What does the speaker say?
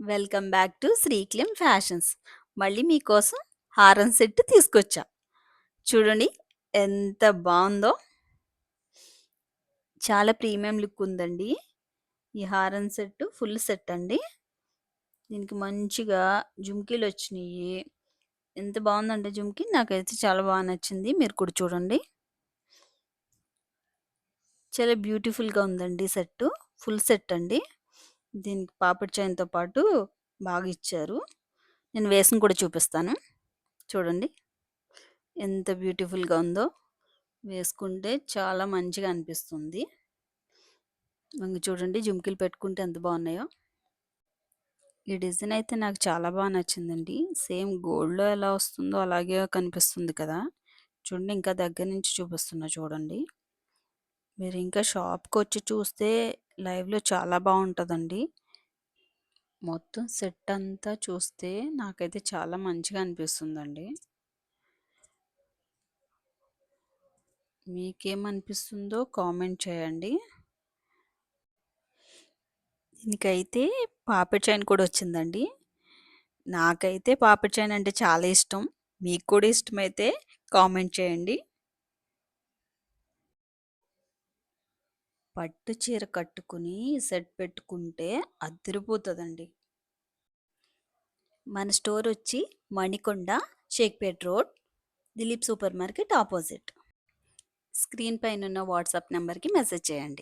Welcome back to Srikleem fashions. మళ్ళీ మీకోసం హారం సెట్ తీసుకొచ్చా. చూడండి ఎంత బావుందో. చాలా ప్రీమియం లుక్ ఉందండి. ఈ హారం సెట్ ఫుల్ సెట్ అండి. దీనికి మంచిగా జుంకీలొచ్చినియి. ఎంత బావుందంటే జుంకీ నాకైతే చాలా బా నచ్చింది. మీరు కూడా చూడండి. చాలా బ్యూటిఫుల్‌గా ఉందండి సెట్టు. ఫుల్ సెట్ అండి. దీనికి పాపిడి చైన్‌తో పాటు బాగా ఇచ్చారు. నేను వేసుకొని కూడా చూపిస్తాను. చూడండి ఎంత బ్యూటిఫుల్‌గా ఉందో. వేసుకుంటే చాలా మంచిగా అనిపిస్తుంది. చూడండి జుంకీలు పెట్టుకుంటే ఎంత బాగున్నాయో. ఈ డిజైన్ అయితే నాకు చాలా బాగా నచ్చిందండి. సేమ్ గోల్డ్‌లో ఎలా వస్తుందో అలాగే కనిపిస్తుంది కదా! చూడండి ఇంకా దగ్గర నుంచి చూపిస్తున్నా చూడండి. మీరు ఇంకా షాప్‌కొచ్చి చూస్తే లైవ్‌లో చాలా బావుంటదండి. మొత్తం సెట్ అంతా చూస్తే నాకైతే చాలా మంచిగా అనిపిస్తుందండి. మీకేమనిపిస్తుందో కామెంట్ చేయండి. దీనికైతే పాపిడి చైన్ కూడా వచ్చిందండి. నాకైతే పాపిడి చైన్ అంటే చాలా ఇష్టం. మీకు కూడా ఇష్టమైతే కామెంట్ చేయండి. పట్టు చీర కట్టుకుని సెట్ పెట్టుకుంటే అదిరిపోతదండి. మన స్టోర్ వచ్చి Manikonda, Shaikpet road, Dilip super market opposite. Screen పైనున్న వాట్సాప్ నంబర్‌కి మెసేజ్ చేయండి.